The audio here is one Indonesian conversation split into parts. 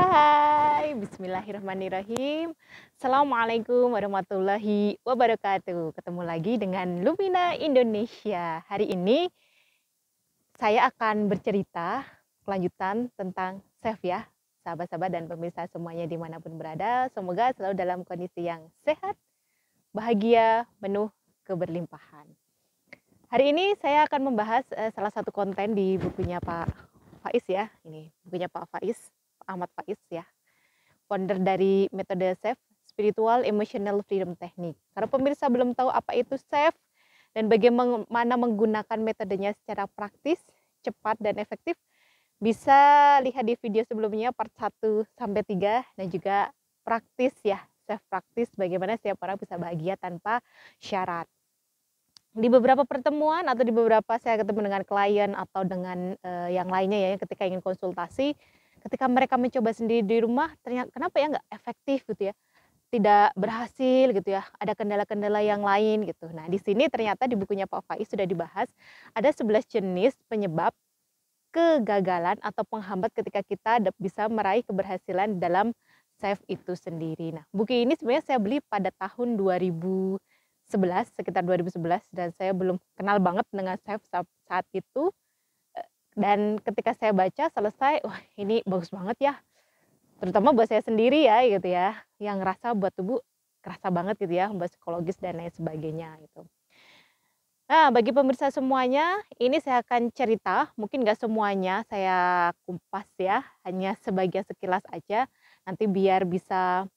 Hai, bismillahirrahmanirrahim. Assalamualaikum warahmatullahi wabarakatuh. Ketemu lagi dengan Lumina Indonesia. Hari ini saya akan bercerita kelanjutan tentang chef ya, sahabat-sahabat dan pemirsa semuanya dimanapun berada. Semoga selalu dalam kondisi yang sehat, bahagia, penuh keberlimpahan. Hari ini saya akan membahas salah satu konten di bukunya Pak Faiz ya. Ini bukunya Pak Faiz, Pak Ahmad Faiz ya, founder dari metode SEF, Spiritual Emotional Freedom Technique. Karena pemirsa belum tahu apa itu SEF dan bagaimana menggunakan metodenya secara praktis, cepat dan efektif, bisa lihat di video sebelumnya part 1 sampai 3 dan juga praktis ya, SEF praktis bagaimana setiap orang bisa bahagia tanpa syarat. Di beberapa pertemuan atau di beberapa saya ketemu dengan klien atau dengan yang lainnya ya, ketika ingin konsultasi, ketika mereka mencoba sendiri di rumah, ternyata kenapa ya nggak efektif gitu ya, tidak berhasil gitu ya, ada kendala-kendala yang lain gitu. Nah di sini ternyata di bukunya Pak Faiz sudah dibahas ada 11 jenis penyebab kegagalan atau penghambat ketika kita bisa meraih keberhasilan dalam SEF itu sendiri. Nah buku ini sebenarnya saya beli pada tahun 2011, sekitar 2011, dan saya belum kenal banget dengan SEF saat itu. Dan ketika saya baca selesai, wah ini bagus banget ya, terutama buat saya sendiri ya gitu ya, yang ngerasa buat tubuh kerasa banget gitu ya, buat psikologis dan lain sebagainya gitu. Nah bagi pemirsa semuanya, ini saya akan cerita, mungkin nggak semuanya saya kumpas ya, hanya sebagian sekilas aja, nanti biar bisa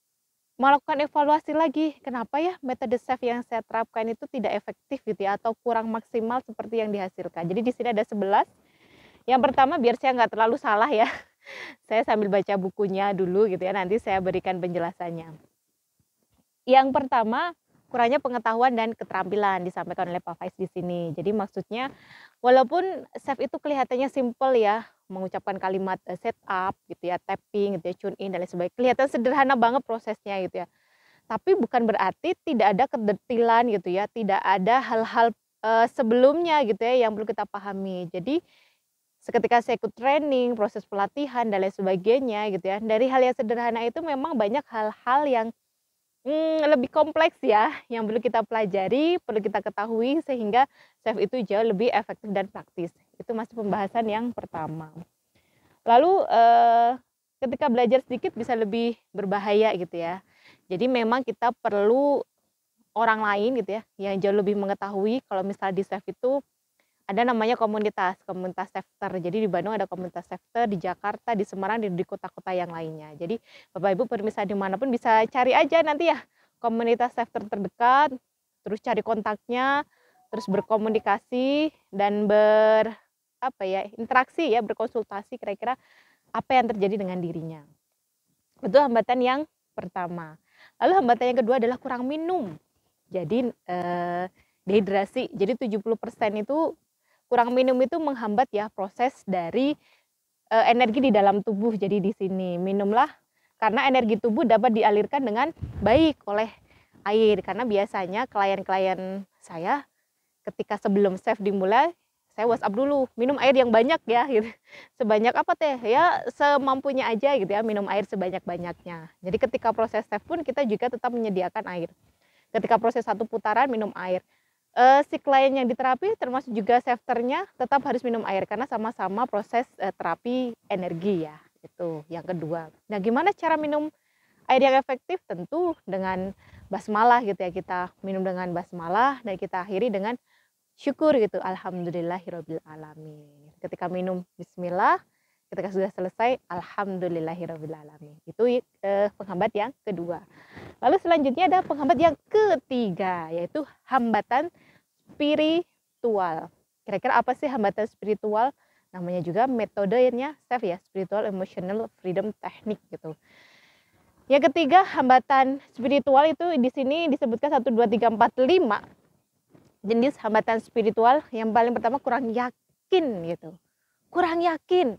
melakukan evaluasi lagi, kenapa ya metode SEF yang saya terapkan itu tidak efektif gitu ya, atau kurang maksimal seperti yang dihasilkan. Jadi di sini ada 11. Yang pertama biar saya nggak terlalu salah ya, saya sambil baca bukunya dulu gitu ya, nanti saya berikan penjelasannya. Yang pertama, kurangnya pengetahuan dan keterampilan disampaikan oleh Pak Faiz di sini. Jadi maksudnya walaupun SEF itu kelihatannya simple ya, mengucapkan kalimat setup gitu ya, tapping gitu ya, tune in dan lain sebagainya. Kelihatan sederhana banget prosesnya gitu ya. Tapi bukan berarti tidak ada kedetilan gitu ya, tidak ada hal-hal sebelumnya gitu ya yang perlu kita pahami. Jadi seketika saya ikut training, proses pelatihan dan lain sebagainya gitu ya, dari hal yang sederhana itu memang banyak hal-hal yang lebih kompleks ya, yang perlu kita pelajari, perlu kita ketahui sehingga SEF itu jauh lebih efektif dan praktis. Itu masih pembahasan yang pertama. Lalu ketika belajar sedikit bisa lebih berbahaya gitu ya. Jadi memang kita perlu orang lain gitu ya, yang jauh lebih mengetahui kalau misalnya di SEF itu ada namanya komunitas sefter. Jadi di Bandung ada komunitas sefter, di Jakarta, di Semarang, di kota-kota yang lainnya. Jadi Bapak Ibu pemirsa dimanapun bisa cari aja nanti ya komunitas sefter terdekat, terus cari kontaknya, terus berkomunikasi dan interaksi ya, berkonsultasi kira-kira apa yang terjadi dengan dirinya. Itu hambatan yang pertama. Lalu hambatan yang kedua adalah kurang minum. Jadi dehidrasi. Jadi 70% itu kurang minum itu menghambat ya proses dari energi di dalam tubuh. Jadi di sini minumlah karena energi tubuh dapat dialirkan dengan baik oleh air. Karena biasanya klien-klien saya ketika sebelum SEF dimulai, saya WhatsApp dulu, minum air yang banyak ya gitu. Sebanyak apa teh? Ya semampunya aja gitu ya, minum air sebanyak-banyaknya. Jadi ketika proses SEF pun kita juga tetap menyediakan air. Ketika proses satu putaran minum air. Si klien yang diterapi termasuk juga sefternya tetap harus minum air karena sama-sama proses terapi energi ya. Itu yang kedua. Nah gimana cara minum air yang efektif? Tentu dengan basmalah gitu ya, kita minum dengan basmalah dan kita akhiri dengan syukur gitu, alhamdulillahirabbil alamin. Ketika minum bismillah, ketika sudah selesai alhamdulillahirabbil alamin. Itu penghambat yang kedua. Lalu selanjutnya ada penghambat yang ketiga, yaitu hambatan spiritual. Kira-kira apa sih hambatan spiritual? Namanya juga metodenya SEF ya, Spiritual Emotional Freedom Technique gitu. Yang ketiga, hambatan spiritual itu di sini disebutkan 1, 2, 3, 4, 5 jenis hambatan spiritual. Yang paling pertama kurang yakin gitu. Kurang yakin.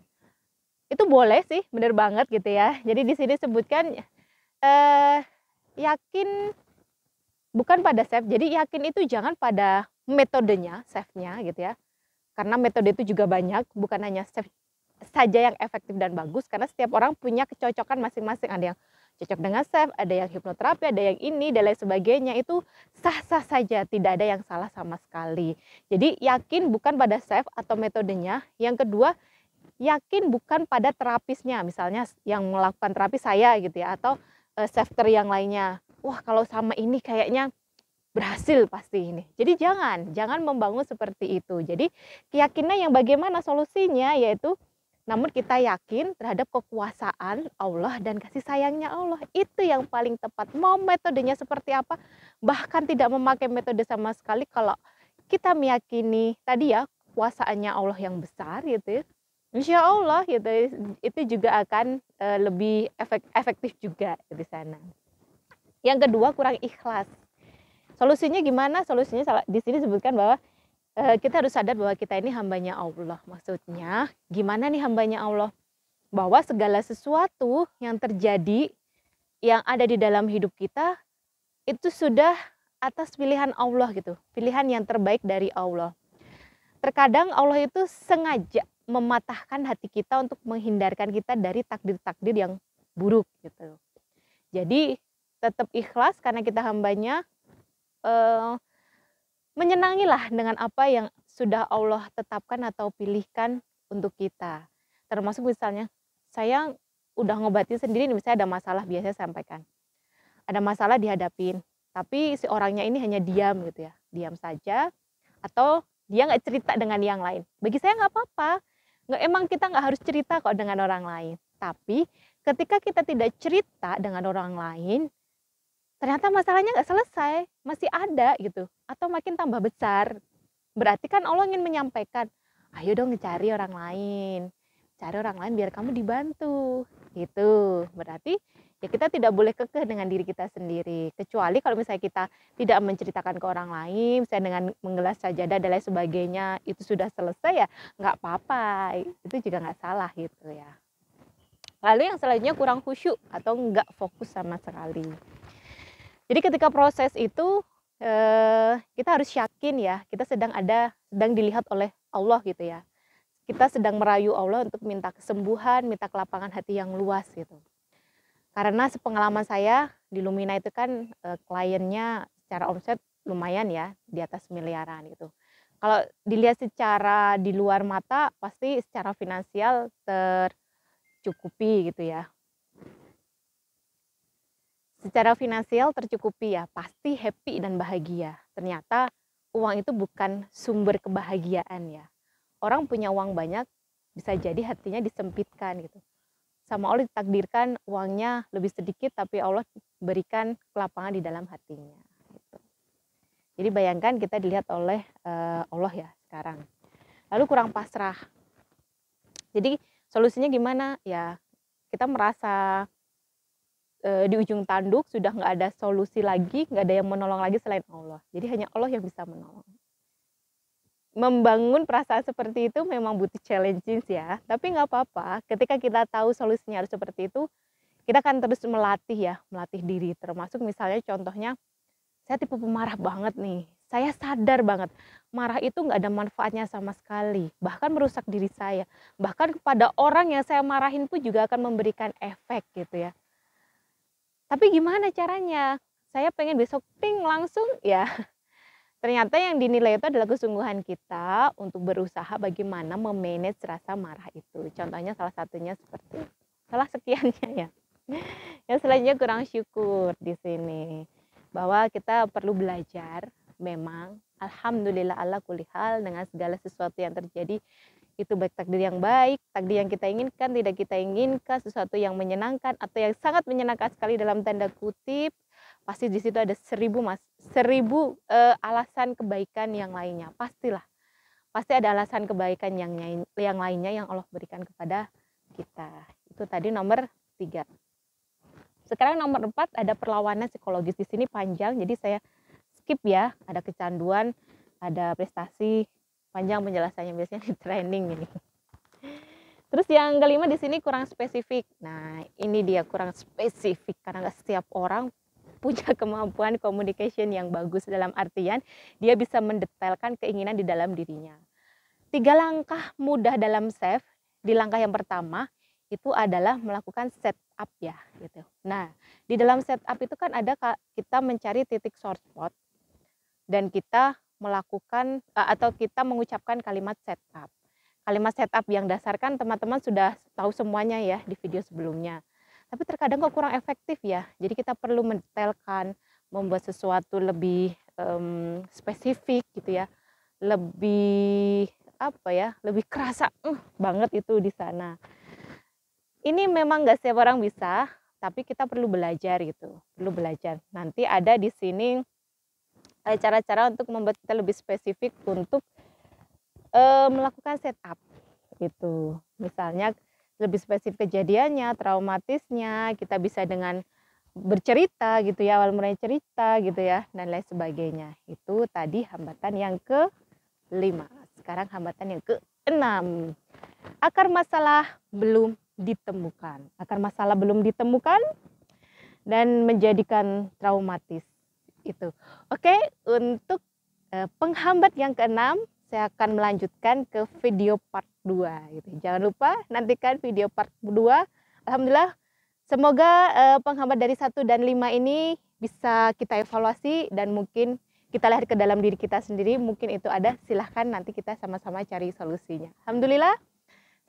Itu boleh sih, bener banget gitu ya. Jadi di sini sebutkan yakin bukan pada SEF. Jadi yakin itu jangan pada metodenya, SEF-nya gitu ya. Karena metode itu juga banyak, bukan hanya saja yang efektif dan bagus, karena setiap orang punya kecocokan masing-masing. Ada yang cocok dengan self, ada yang hipnoterapi, ada yang ini dan lain sebagainya. Itu sah-sah saja, tidak ada yang salah sama sekali. Jadi yakin bukan pada self atau metodenya. Yang kedua, yakin bukan pada terapisnya, misalnya yang melakukan terapi saya gitu ya, atau self care yang lainnya. Wah, kalau sama ini kayaknya berhasil pasti ini. Jadi jangan membangun seperti itu. Jadi keyakinan yang bagaimana solusinya, yaitu namun kita yakin terhadap kekuasaan Allah dan kasih sayangnya Allah. Itu yang paling tepat. Mau metodenya seperti apa, bahkan tidak memakai metode sama sekali, kalau kita meyakini tadi ya kuasaannya Allah yang besar gitu ya, insya Allah gitu, itu juga akan lebih efektif juga di sana. Yang kedua, kurang ikhlas. Solusinya gimana? Solusinya di sini disebutkan bahwa kita harus sadar bahwa kita ini hambanya Allah. Maksudnya gimana nih hambanya Allah? Bahwa segala sesuatu yang terjadi, yang ada di dalam hidup kita, itu sudah atas pilihan Allah gitu. Pilihan yang terbaik dari Allah. Terkadang Allah itu sengaja mematahkan hati kita untuk menghindarkan kita dari takdir-takdir yang buruk gitu. Jadi tetap ikhlas karena kita hambanya, menyenangilah dengan apa yang sudah Allah tetapkan atau pilihkan untuk kita. Termasuk misalnya, saya udah ngobatin sendiri, misalnya ada masalah, biasanya sampaikan. Ada masalah dihadapin, tapi si orangnya ini hanya diam gitu ya, diam saja, atau dia nggak cerita dengan yang lain. Bagi saya nggak apa-apa, emang kita nggak harus cerita kok dengan orang lain. Tapi ketika kita tidak cerita dengan orang lain, ternyata masalahnya nggak selesai, masih ada gitu, atau makin tambah besar. Berarti kan Allah ingin menyampaikan, ayo dong cari orang lain biar kamu dibantu. Gitu. Berarti ya kita tidak boleh kekeh dengan diri kita sendiri. Kecuali kalau misalnya kita tidak menceritakan ke orang lain, misalnya dengan menggelas sajadah dan lain sebagainya, itu sudah selesai ya nggak apa-apa. Itu juga nggak salah gitu ya. Lalu yang selanjutnya kurang khusyuk atau nggak fokus sama sekali. Jadi ketika proses itu kita harus yakin ya, kita sedang dilihat oleh Allah gitu ya. Kita sedang merayu Allah untuk minta kesembuhan, minta kelapangan hati yang luas gitu. Karena sepengalaman saya di Lumina itu kan kliennya secara omset lumayan ya, di atas miliaran gitu. Kalau dilihat secara di luar mata, pasti secara finansial tercukupi gitu ya. Secara finansial tercukupi ya, pasti happy dan bahagia. Ternyata uang itu bukan sumber kebahagiaan ya. Orang punya uang banyak, bisa jadi hatinya disempitkan gitu. Sama Allah ditakdirkan uangnya lebih sedikit, tapi Allah berikan kelapangan di dalam hatinya. Gitu. Jadi bayangkan kita dilihat oleh Allah ya sekarang. Lalu kurang pasrah. Jadi solusinya gimana? Ya kita merasa di ujung tanduk, sudah nggak ada solusi lagi, nggak ada yang menolong lagi selain Allah. Jadi hanya Allah yang bisa menolong. Membangun perasaan seperti itu memang butuh challenges ya, tapi nggak apa-apa. Ketika kita tahu solusinya harus seperti itu, kita akan terus melatih diri. Termasuk misalnya contohnya, saya tipe pemarah banget nih. Saya sadar banget, marah itu nggak ada manfaatnya sama sekali. Bahkan merusak diri saya. Bahkan kepada orang yang saya marahin pun juga akan memberikan efek gitu ya. Tapi gimana caranya? Saya pengen besok ting langsung ya. Ternyata yang dinilai itu adalah kesungguhan kita untuk berusaha bagaimana memanage rasa marah itu. Contohnya salah satunya seperti salah sekiannya ya. Yang selanjutnya kurang syukur di sini. Bahwa kita perlu belajar memang alhamdulillah ala kulli hal dengan segala sesuatu yang terjadi. Itu baik takdir yang baik, takdir yang kita inginkan, tidak kita inginkan, sesuatu yang menyenangkan atau yang sangat menyenangkan sekali dalam tanda kutip, pasti di situ ada 1000 alasan kebaikan yang lainnya. Pastilah, pasti ada alasan kebaikan yang lainnya yang Allah berikan kepada kita. Itu tadi nomor 3. Sekarang nomor 4 ada perlawanan psikologis. Di sini panjang, jadi saya skip ya. Ada kecanduan, ada prestasi. Panjang penjelasannya, biasanya di training ini. Terus yang kelima di sini kurang spesifik. Nah, ini dia kurang spesifik karena nggak setiap orang punya kemampuan communication yang bagus, dalam artian dia bisa mendetailkan keinginan di dalam dirinya. 3 langkah mudah dalam self di langkah yang pertama itu adalah melakukan setup ya gitu. Nah, di dalam setup itu kan ada kita mencari titik source spot dan kita melakukan atau kita mengucapkan kalimat setup. Kalimat setup yang dasar kan teman-teman sudah tahu semuanya ya di video sebelumnya. Tapi terkadang kok kurang efektif ya. Jadi kita perlu mendetailkan, membuat sesuatu lebih spesifik gitu ya. Lebih apa ya? Lebih kerasa banget itu di sana. Ini memang nggak setiap orang bisa, tapi kita perlu belajar gitu. Perlu belajar. Nanti ada di sini cara-cara untuk membuat kita lebih spesifik untuk melakukan setup gitu. Misalnya lebih spesifik kejadiannya, traumatisnya, kita bisa dengan bercerita gitu ya, awal mulai cerita gitu ya, dan lain sebagainya. Itu tadi hambatan yang ke-5. Sekarang hambatan yang ke-6. Akar masalah belum ditemukan. Akar masalah belum ditemukan dan menjadikan traumatis. Itu. Oke, untuk penghambat yang ke-6 saya akan melanjutkan ke video part 2 gitu. Jangan lupa nantikan video part 2. Alhamdulillah semoga penghambat dari 1 dan 5 ini bisa kita evaluasi dan mungkin kita lihat ke dalam diri kita sendiri, mungkin itu ada, silahkan nanti kita sama-sama cari solusinya. Alhamdulillah.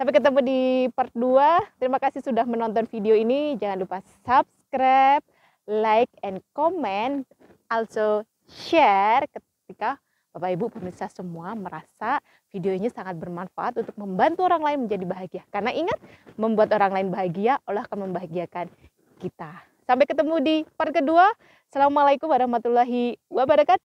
Sampai ketemu di part 2. Terima kasih sudah menonton video ini. Jangan lupa subscribe, like, and comment. Also share ketika Bapak Ibu pemirsa semua merasa video ini sangat bermanfaat untuk membantu orang lain menjadi bahagia. Karena ingat, membuat orang lain bahagia, Allah akan membahagiakan kita. Sampai ketemu di part kedua. Assalamualaikum warahmatullahi wabarakatuh.